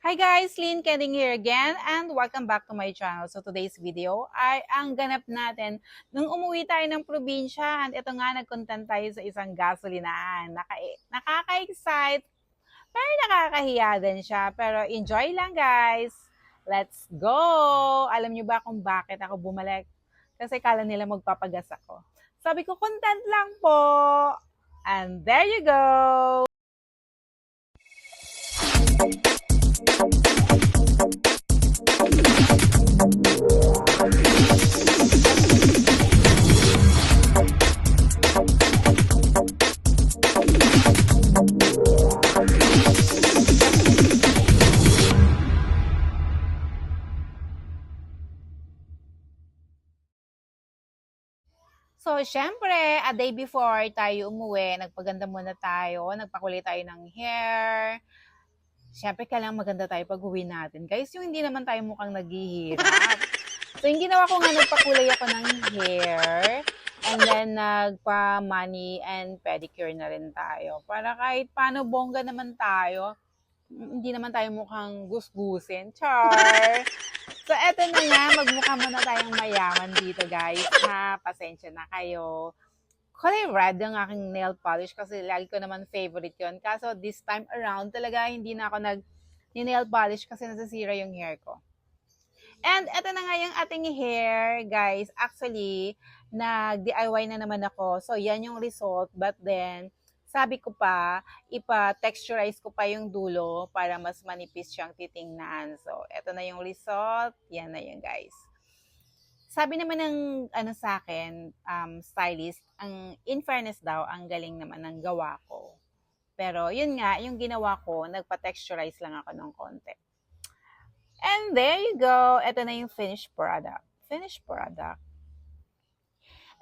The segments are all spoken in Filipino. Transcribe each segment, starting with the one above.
Hi guys, Lynn Kending here again and welcome back to my channel. So today's video ay ang ganap natin nung umuwi tayo ng probinsya and ito nga nag-content tayo sa isang gasolinaan. Nakaka-excite pero nakakahiya din siya. Pero enjoy lang guys. Let's go! Alam niyo ba kung bakit ako bumalik? Kasi kala nila magpapagas ako. Sabi ko, content lang po. And there you go! So, syempre, a day before tayo umuwi, nagpaganda muna tayo, nagpakulay tayo ng hair. Syempre, kailangan maganda tayo pag uwi natin. Guys, yung hindi naman tayo mukhang naghihirap. So, yung ginawa ko nga, nagpakulay ako ng hair. And then, nagpa-mani and pedicure na rin tayo. Para kahit paano bongga naman tayo, hindi naman tayo mukhang gusgusin. Char! So, eto na nga, magmukha muna tayong mayaman dito, guys. Pasensya na kayo. Kulay red yung aking nail polish kasi lagi ko naman favorite yon. Kaso, this time around, talaga hindi na ako nag-nail polish kasi nasisira yung hair ko. And eto na nga yung ating hair, guys. Actually, nag-DIY na naman ako. So, yan yung result. But then, sabi ko pa, ipa-texturize ko pa yung dulo para mas manipis siyang titingnan. So, eto na yung result. Yan na yun, guys. Sabi naman ng sa akin, stylist, in fairness daw, ang galing naman ng gawa ko. Pero yun nga, yung ginawa ko, nagpa-texturize lang ako ng konti. And there you go. Ito na yung finished product. Finished product.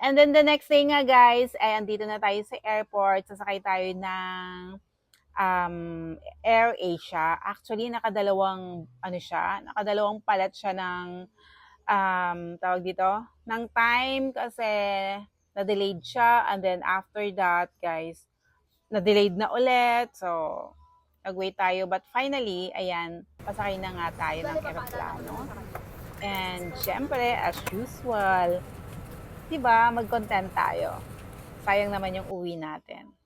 And then the next day nga guys, ay andito na tayo sa airport. Sasakay tayo ng Air Asia. Actually, nakadalawang palat siya ng tawag dito, ng time kasi na-delayed siya. And then after that, guys, na-delayed na ulit. So, nag-wait tayo. But finally, ayan, pasakay na nga tayo ng aeroplano. And syempre, as usual, diba, mag-content tayo. Sayang naman yung uwi natin.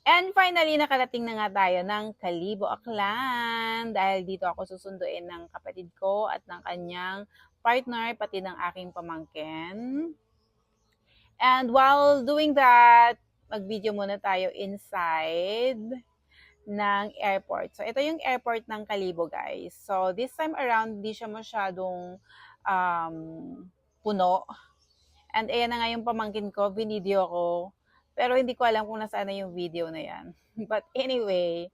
And finally, nakarating na nga tayo ng Kalibo, Aklan. Dahil dito ako susunduin ng kapatid ko at ng kanyang partner, pati ng aking pamangkin. And while doing that, mag-video muna tayo inside ng airport. So, ito yung airport ng Kalibo, guys. So, this time around, hindi siya masyadong puno. And ayan na nga yung pamangkin ko, binideo ko. Pero hindi ko alam kung nasaan na yung video na yan. But anyway,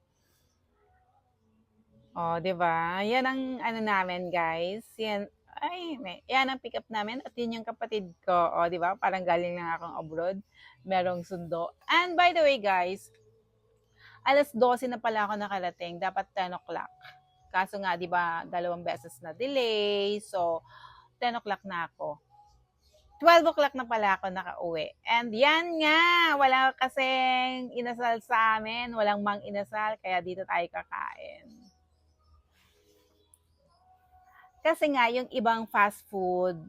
diba? Yan ang namin, guys. Yan ang pick up namin at yun yung kapatid ko. Diba? Parang galing lang akong abroad. Merong sundo. And by the way, guys, alas 12 na pala ako nakarating. Dapat 10 o'clock. Kaso nga, diba, 2 beses na delay. So, 10 o'clock na ako. 12 o'clock na pala ako nakauwi. And yan nga, wala kasing inasal sa amin. Walang mang inasal, kaya dito tayo kakain. Kasi nga, yung ibang fast food,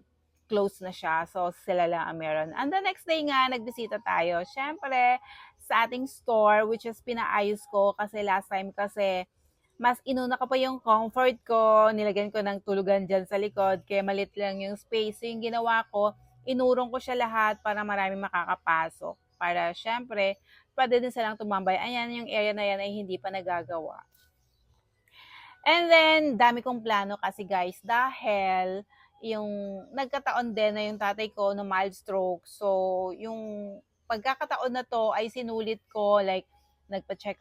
close na siya. So, sila lang ang meron. And the next day nga, nagbisita tayo. Siyempre, sa ating store, which is pinaayos ko. Kasi last time kasi, mas inuna ko pa yung comfort ko. Nilagyan ko ng tulugan dyan sa likod. Kaya malit lang yung space. So, yung ginawa ko, inurong ko siya lahat para marami makakapasok. Para syempre, pwede din silang tumambay. Ayan, yung area na yan ay hindi pa nagagawa. And then, dami kong plano kasi guys, dahil yung nagkataon din na yung tatay ko na mild stroke. So, yung pagkakataon na to ay sinulit ko, like, pina-check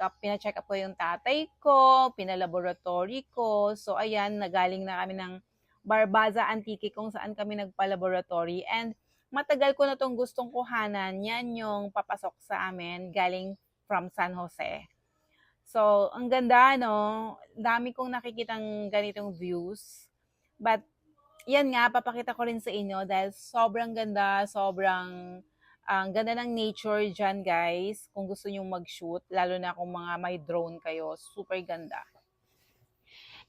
up ko yung tatay ko, pinalaboratory ko. So, ayan, nagaling na kami ng Barbaza Antique kung saan kami nagpa-laboratory. And matagal ko na tong gustong kuhanan. Yan yung papasok sa amin galing from San Jose. So, ang ganda, no? Dami kong nakikitang ganitong views. But, yan nga, papakita ko rin sa inyo dahil sobrang ganda, sobrang ang ganda ng nature dyan, guys. Kung gusto nyo mag-shoot, lalo na kung mga may drone kayo, super ganda.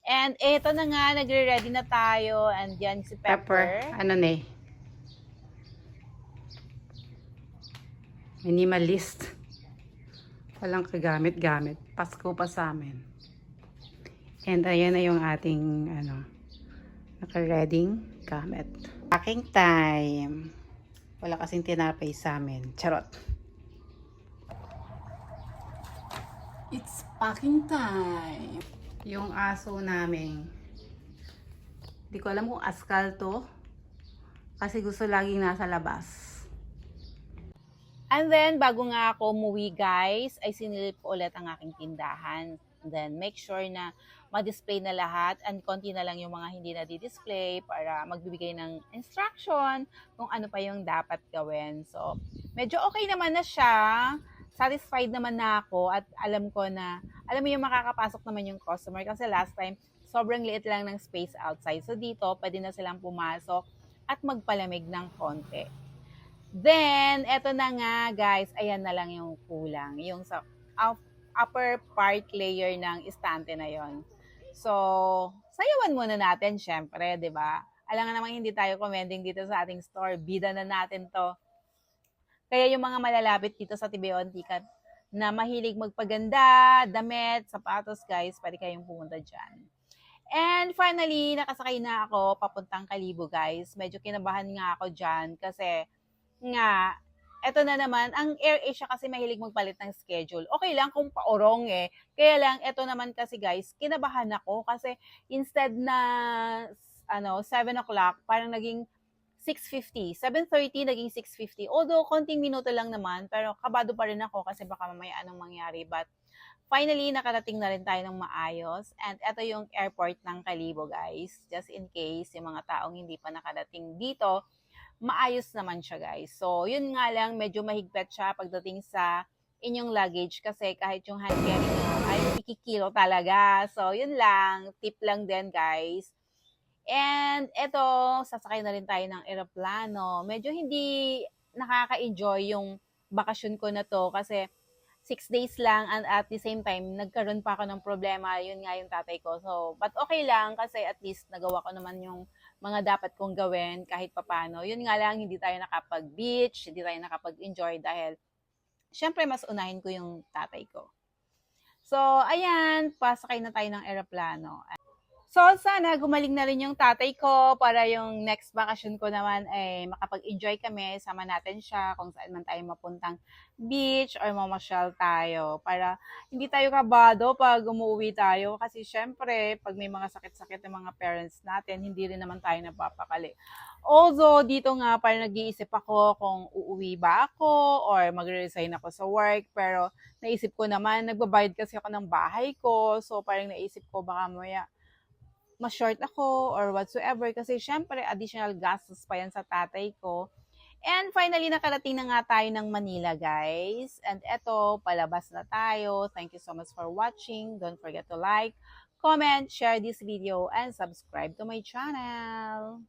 And eto na nga, nagre-ready na tayo. And yan si Pepper. Ano na eh? Minimalist. Walang kagamit-gamit. Pasko pa sa amin. And ayan na yung ating naka-reading gamit. Packing time. Wala kasing tinapay sa amin. Charot. It's packing time. Yung aso namin. Hindi ko alam kung askal to. Kasi gusto laging nasa labas. And then, bago nga ako umuwi guys, ay sinilip ko ulit ang aking tindahan. And then, make sure na ma-display na lahat and konti na lang yung mga hindi na di-display para magbibigay ng instruction kung ano pa yung dapat gawin. So, medyo okay naman na siya. Satisfied naman na ako at alam ko na, alam mo yung makakapasok naman yung customer kasi last time, sobrang liit lang ng space outside. So, dito, pwede na silang pumasok at magpalamig ng konti. Then, eto na nga guys, ayan na lang yung kulang. Yung sa upper part layer ng estante na yon. So, sayawan muna natin syempre, di ba? Alam nga namang hindi tayo commending dito sa ating store. Bida na natin to. Kaya yung mga malalapit dito sa Tibeo Antique na mahilig magpaganda, damit, sapatos guys, pwede kayong pumunta dyan. And finally, nakasakay na ako papuntang Kalibo guys. Medyo kinabahan nga ako dyan kasi nga, eto na naman, ang AirAsia kasi mahilig magpalit ng schedule. Okay lang kung paorong eh. Kaya lang, eto naman kasi guys, kinabahan ako kasi instead na 7 o'clock, parang naging 6:50. 7:30 naging 6:50. Although, konting minuto lang naman, pero kabado pa rin ako kasi baka mamaya anong mangyari. But, finally, nakarating na rin tayo ng maayos. And eto yung airport ng Kalibo guys. Just in case, yung mga taong hindi pa nakarating dito, maayos naman siya guys. So, yun nga lang, medyo mahigpit siya pagdating sa inyong luggage kasi kahit yung hand carry nyo ay ikikilo talaga. So, yun lang. Tip lang din guys. And eto, sasakay na rin tayo ng eroplano. Medyo hindi nakaka-enjoy yung bakasyon ko na to kasi 6 days lang and at the same time, nagkaroon pa ako ng problema. Yun nga yung tatay ko. So, but okay lang kasi at least nagawa ko naman yung mga dapat kong gawin kahit papano. Yun nga lang, hindi tayo nakapag-beach, hindi tayo nakapag-enjoy dahil syempre mas unahin ko yung tatay ko. So, ayan, pasakay na tayo ng eroplano. So, sana gumaling na rin yung tatay ko para yung next vacation ko naman ay makapag-enjoy kami. Sama natin siya kung saan man tayo mapuntang beach or mamasyal tayo. Para hindi tayo kabado pag umuwi tayo. Kasi syempre, pag may mga sakit-sakit ng mga parents natin, hindi rin naman tayo napapakali. Although, dito nga parang nag-iisip ako kung uuwi ba ako or magre-resign ako sa work. Pero naisip ko naman, nagbabayad kasi ako ng bahay ko. So, parang naisip ko baka mamaya ma-short ako or whatsoever kasi syempre additional gastos pa yan sa tatay ko. And finally, nakarating na nga tayo ng Manila, guys. And eto, palabas na tayo. Thank you so much for watching. Don't forget to like, comment, share this video, and subscribe to my channel.